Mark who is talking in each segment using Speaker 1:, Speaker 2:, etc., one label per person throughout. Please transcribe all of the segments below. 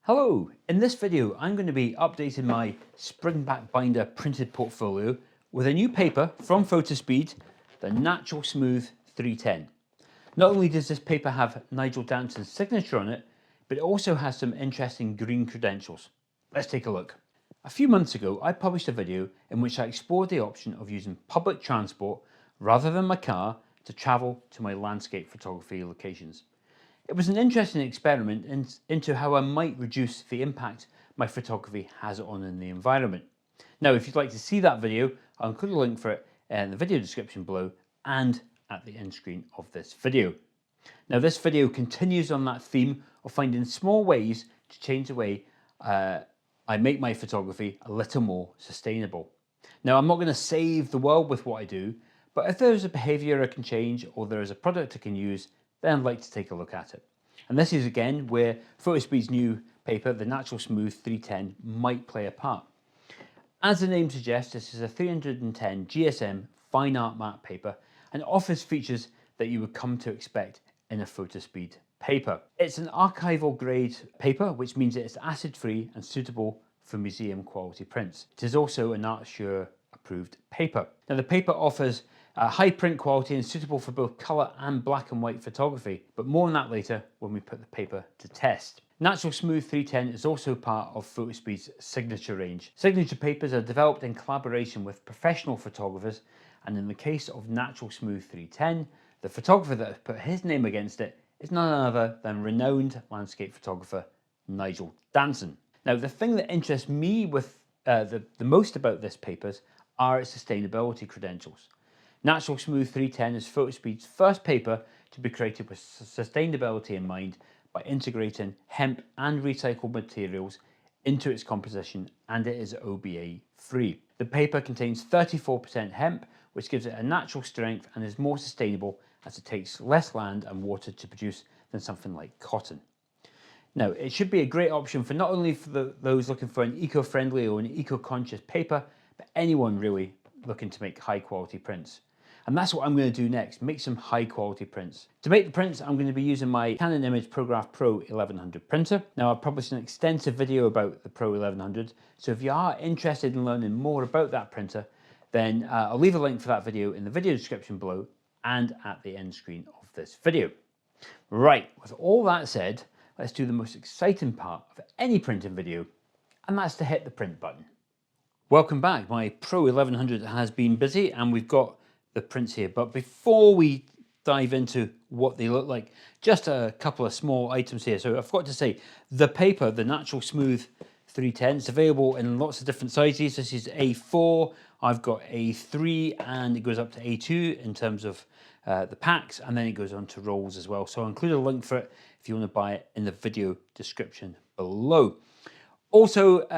Speaker 1: Hello, in this video I'm going to be updating my springback binder printed portfolio with a new paper from Fotospeed, the Natural Smooth 310. Not only does this paper have Nigel Danson's signature on it, but it also has some interesting green credentials. Let's take a look. A few months ago I published a video in which I explored the option of using public transport rather than my car to travel to my landscape photography locations. It was an interesting experiment into how I might reduce the impact my photography has on the environment. Now, if you'd like to see that video, I'll include a link for it in the video description below and at the end screen of this video. Now, this video continues on that theme of finding small ways to change the way I make my photography a little more sustainable. Now, I'm not going to save the world with what I do, but if there's a behavior I can change or there is a product I can use, then I'd like to take a look at it. And this is again where Fotospeed's new paper, the Natural Smooth 310, might play a part. As the name suggests, this is a 310 GSM fine art matte paper and offers features that you would come to expect in a Fotospeed paper. It's an archival grade paper, which means it is acid free and suitable for museum quality prints. It is also an ArtSure approved paper. Now the paper offers high print quality and suitable for both colour and black and white photography, but more on that later when we put the paper to test. Natural Smooth 310 is also part of Fotospeed's signature range. Signature papers are developed in collaboration with professional photographers, and in the case of Natural Smooth 310, the photographer that has put his name against it is none other than renowned landscape photographer Nigel Danson. Now the thing that interests me with the most about this paper are its sustainability credentials. Natural Smooth 310 is Fotospeed's first paper to be created with sustainability in mind by integrating hemp and recycled materials into its composition, and it is OBA free. The paper contains 34% hemp, which gives it a natural strength and is more sustainable as it takes less land and water to produce than something like cotton. Now, it should be a great option for not only for those looking for an eco-friendly or an eco-conscious paper, but anyone really looking to make high quality prints. And that's what I'm going to do next, make some high quality prints. To make the prints, I'm going to be using my Canon Image ProGraph Pro 1100 printer. Now, I've published an extensive video about the Pro 1100, so if you are interested in learning more about that printer, then I'll leave a link for that video in the video description below and at the end screen of this video. Right, with all that said, let's do the most exciting part of any printing video, and that's to hit the print button. Welcome back. My Pro 1100 has been busy and we've got the prints here, but before we dive into what they look like, just a couple of small items here. So I've got to say, the paper, the Natural Smooth 310, is available in lots of different sizes. This is A4, I've got A3, and it goes up to A2 in terms of the packs, and then it goes on to rolls as well. So I'll include a link for it if you want to buy it in the video description below. Also,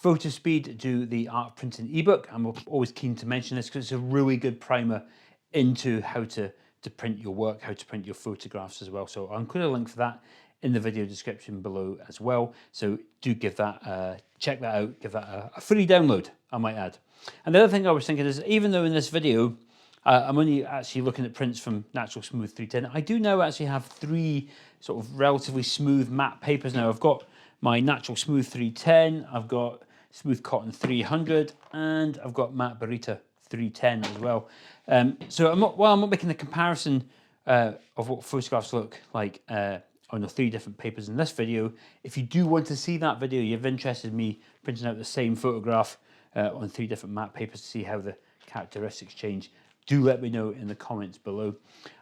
Speaker 1: Fotospeed do the art printing ebook. I'm always keen to mention this because it's a really good primer into how to print your work, how to print your photographs as well. So I'll include a link for that in the video description below as well. So do give that, check that out, give that a free download, I might add. And the other thing I was thinking is, even though in this video, I'm only actually looking at prints from Natural Smooth 310, I do now actually have three sort of relatively smooth matte papers now. I've got my Natural Smooth 310, I've got Smooth Cotton 300, and I've got Matte Barita 310 as well. So I'm not making a comparison of what photographs look like on the three different papers in this video. If you do want to see that video, you're interested in me printing out the same photograph on three different matte papers to see how the characteristics change, do let me know in the comments below.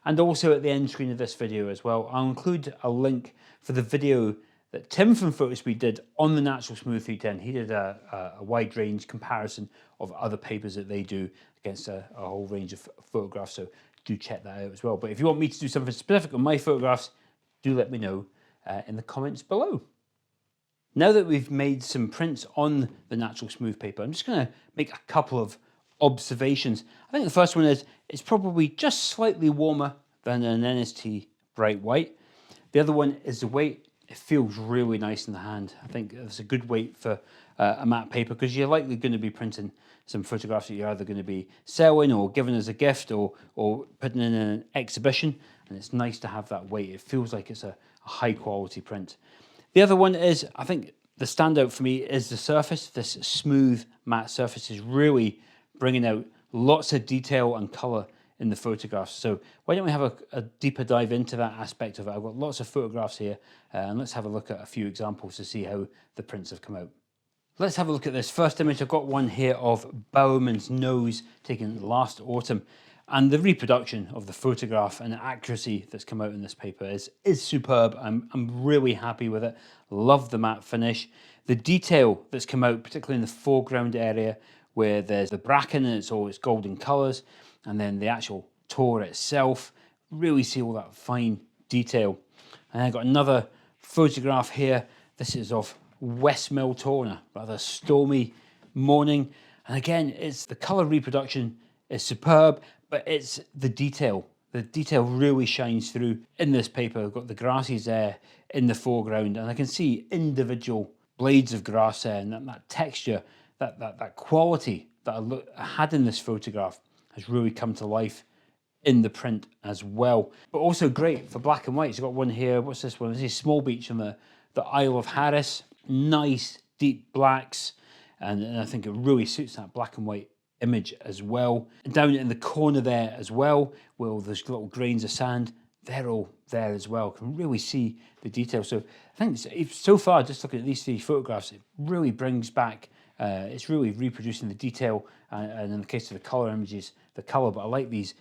Speaker 1: And also at the end screen of this video as well, I'll include a link for the video that Tim from Fotospeed did on the Natural Smooth 310. He did a wide range comparison of other papers that they do against a whole range of photographs, so do check that out as well. But if you want me to do something specific on my photographs, do let me know in the comments below. Now that we've made some prints on the Natural Smooth paper, I'm just going to make a couple of observations. I think the first one is it's probably just slightly warmer than an NST Bright White. The other one is the weight. It feels really nice in the hand. I think it's a good weight for a matte paper because you're likely going to be printing some photographs that you're either going to be selling or giving as a gift or putting in an exhibition, and it's nice to have that weight. It feels like it's a high quality print. The other one is, I think the standout for me is the surface. This smooth matte surface is really bringing out lots of detail and color in the photographs. So why don't we have a deeper dive into that aspect of it? I've got lots of photographs here, and let's have a look at a few examples to see how the prints have come out. Let's have a look at this first image. I've got one here of Bowerman's nose taken last autumn, and the reproduction of the photograph and the accuracy that's come out in this paper is superb. I'm really happy with it. Love the matte finish. The detail that's come out, particularly in the foreground area where there's the bracken and it's all its golden colours, and then the actual tour itself, really see all that fine detail. And I've got another photograph here. This is of West Mill Tor, a rather stormy morning. And again, it's the colour reproduction is superb, but it's the detail. The detail really shines through in this paper. I've got the grasses there in the foreground, and I can see individual blades of grass there, and that texture, that quality that I had in this photograph has really come to life in the print as well. But also great for black and white. So I've got one here. What's this one? This is Small Beach on the Isle of Harris. Nice deep blacks, and I think it really suits that black and white image as well. And down in the corner there as well, where there's little grains of sand, they're all there as well. Can really see the detail. So I think so far, just looking at these three photographs, it really brings back, it's really reproducing the detail, and in the case of the color images, the color. But I like these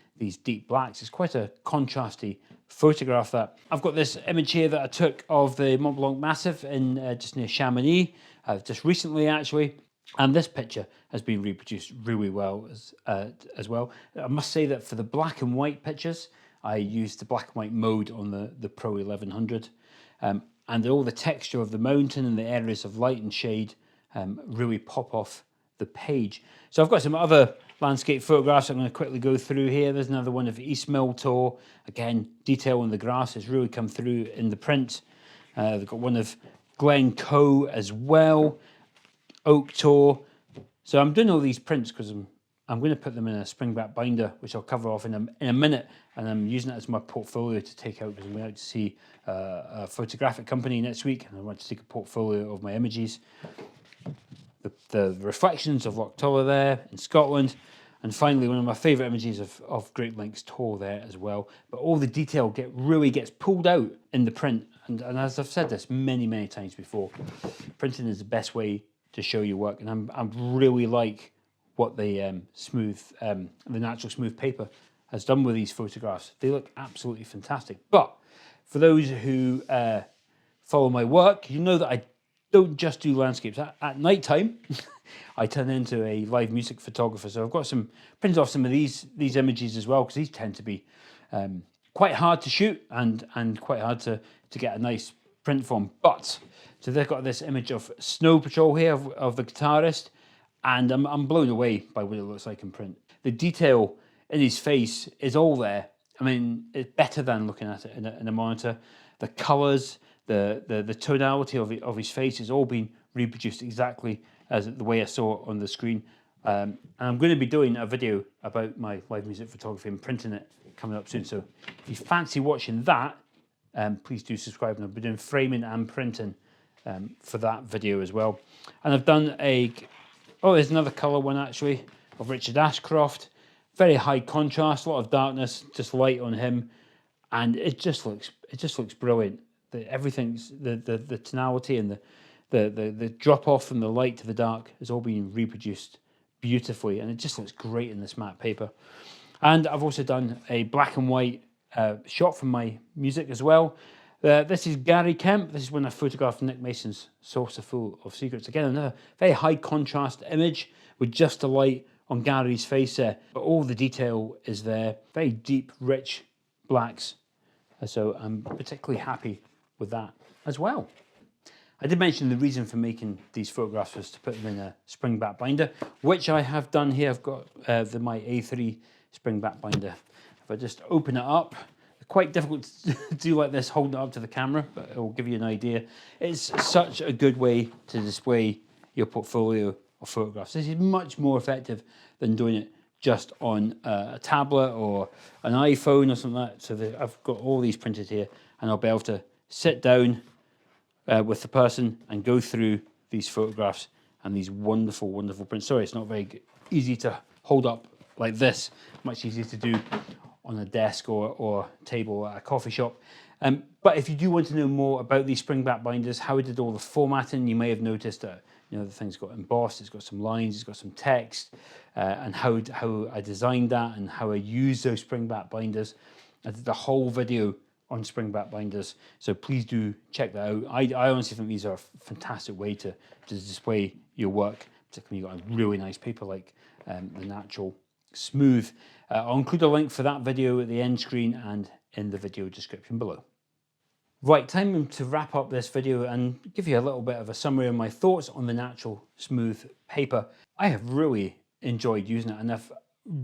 Speaker 1: deep blacks. It's quite a contrasty photograph. That I've got this image here that I took of the Mont Blanc Massif in just near Chamonix, just recently actually. And this picture has been reproduced really well as well. I must say that for the black and white pictures, I used the black and white mode on the Pro 1100, and all the texture of the mountain and the areas of light and shade really pop off the page. So I've got some other landscape photographs I'm going to quickly go through here. There's another one of East Mill Tor. Again, detail on the grass has really come through in the print. They've got one of Glen Coe as well, Oak Tor. So I'm doing all these prints because I'm going to put them in a springback binder, which I'll cover off in a minute, and I'm using it as my portfolio to take out because I'm going out to see a photographic company next week, and I want to take a portfolio of my images. The reflections of Loch Tulla there in Scotland, and finally one of my favourite images of Great Links Tor there as well. But all the detail really gets pulled out in the print, and as I've said this many times before, printing is the best way to show your work, and I really like what the natural smooth paper has done with these photographs. They look absolutely fantastic. But for those who follow my work, you know that I don't just do landscapes. At night time, I turn into a live music photographer. So I've got printed off some of these images as well, because these tend to be quite hard to shoot and quite hard to get a nice print from. But so they've got this image of Snow Patrol here of the guitarist, and I'm blown away by what it looks like in print. The detail in his face is all there. I mean, it's better than looking at it in a monitor. The colours, the tonality of his face has all been reproduced exactly as the way I saw it on the screen. And I'm going to be doing a video about my live music photography and printing it coming up soon. So if you fancy watching that, please do subscribe. And I'll be doing framing and printing for that video as well. And I've done there's another colour one actually of Richard Ashcroft. Very high contrast, a lot of darkness, just light on him, and it just looks brilliant. Everything's the tonality and the drop off from the light to the dark is all being reproduced beautifully, and it just looks great in this matte paper. And I've also done a black and white shot from my music as well. This is Gary Kemp. This is when I photographed Nick Mason's Saucer Full of Secrets. Again, another very high contrast image with just the light on Gary's face there, but all the detail is there. Very deep, rich blacks. So I'm particularly happy with that as well. I did mention the reason for making these photographs was to put them in a springback binder, which I have done here. I've got my A3 springback binder. If I just open it up, it's quite difficult to do like this, holding it up to the camera, but it will give you an idea. It's such a good way to display your portfolio of photographs. This is much more effective than doing it just on a tablet or an iPhone or something like that. So I've got all these printed here, and I'll be able to sit down with the person and go through these photographs and these wonderful, wonderful prints. Sorry, it's not very easy to hold up like this. Much easier to do on a desk or table at a coffee shop. But if you do want to know more about these springback binders, how I did all the formatting, you may have noticed that the thing's got embossed, it's got some lines, it's got some text, and how I designed that and how I use those springback binders. I did the whole video on springback binders, so please do check that out. I honestly think these are a fantastic way to display your work, particularly you've got a really nice paper like the Natural Smooth. I'll include a link for that video at the end screen and in the video description below. Right, time to wrap up this video and give you a little bit of a summary of my thoughts on the Natural Smooth paper. I have really enjoyed using it, and I've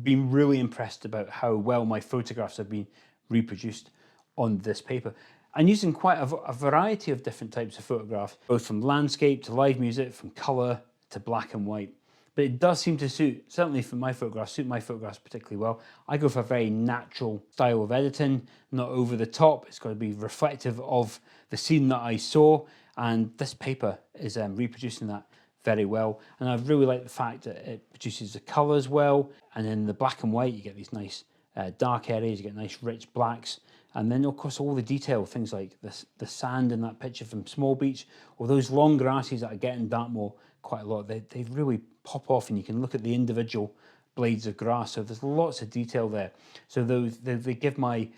Speaker 1: been really impressed about how well my photographs have been reproduced on this paper. I'm using quite a variety of different types of photographs, both from landscape to live music, from colour to black and white. But it does seem to certainly for my photographs, suit my photographs particularly well. I go for a very natural style of editing, not over the top. It's got to be reflective of the scene that I saw, and this paper is reproducing that very well. And I really like the fact that it produces the colours well, and in the black and white you get these nice dark areas, you get nice rich blacks, and then of course all the detail, things like the sand in that picture from Small Beach, or those long grasses that I get in Dartmoor quite a lot. They really pop off, and you can look at the individual blades of grass, so there's lots of detail there. So they give my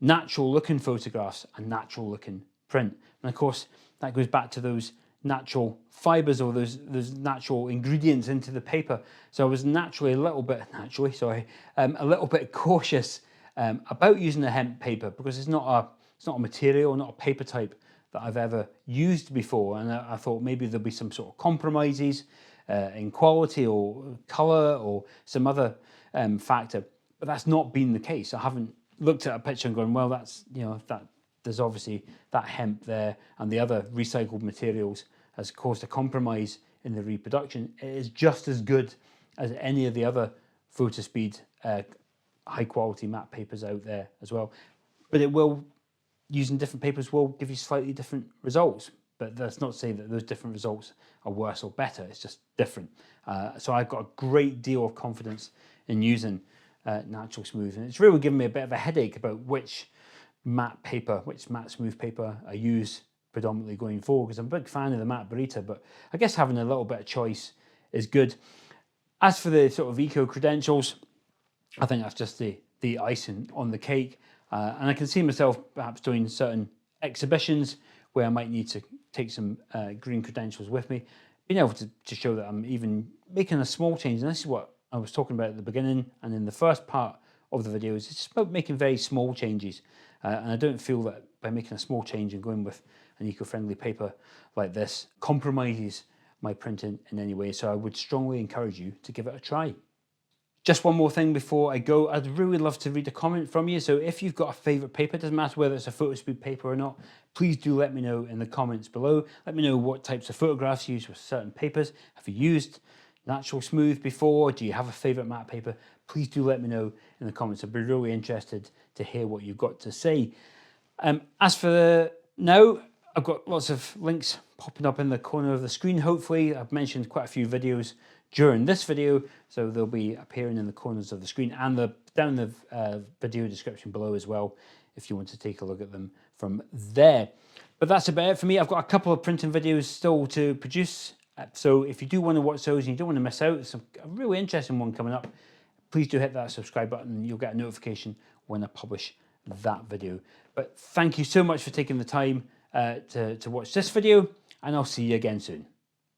Speaker 1: natural looking photographs a natural looking print, and of course that goes back to those natural fibers or those natural ingredients into the paper. So I was a little bit cautious about using a hemp paper, because it's not a material, not a paper type that I've ever used before, and I thought maybe there'll be some sort of compromises in quality or colour or some other factor, but that's not been the case. I haven't looked at a picture and gone, well, that's there's obviously that hemp there, and the other recycled materials has caused a compromise in the reproduction. It is just as good as any of the other Fotospeed high quality matte papers out there as well, but using different papers will give you slightly different results. But that's not to say that those different results are worse or better, it's just different. So I've got a great deal of confidence in using Natural Smooth, and it's really given me a bit of a headache about which matte smooth paper I use predominantly going forward, because I'm a big fan of the matte Barita, but I guess having a little bit of choice is good. As for the sort of eco credentials, I think that's just the icing on the cake, and I can see myself perhaps doing certain exhibitions where I might need to take some green credentials with me, being able to show that I'm even making a small change. And this is what I was talking about at the beginning and in the first part of the video, is it's just about making very small changes. And I don't feel that by making a small change and going with an eco-friendly paper like this compromises my printing in any way. So I would strongly encourage you to give it a try. Just one more thing before I go, I'd really love to read a comment from you. So if you've got a favourite paper, it doesn't matter whether it's a Fotospeed paper or not, please do let me know in the comments below. Let me know what types of photographs you use with certain papers. Have you used Natural Smooth before? Do you have a favourite matte paper? Please do let me know in the comments. I'd be really interested to hear what you've got to say. As for now, I've got lots of links popping up in the corner of the screen. Hopefully, I've mentioned quite a few videos during this video, so they'll be appearing in the corners of the screen and down the video description below as well, if you want to take a look at them from there. But that's about it for me. I've got a couple of printing videos still to produce, so if you do want to watch those and you don't want to miss out, there's a really interesting one coming up, please do hit that subscribe button and you'll get a notification when I publish that video. But thank you so much for taking the time to watch this video, and I'll see you again soon.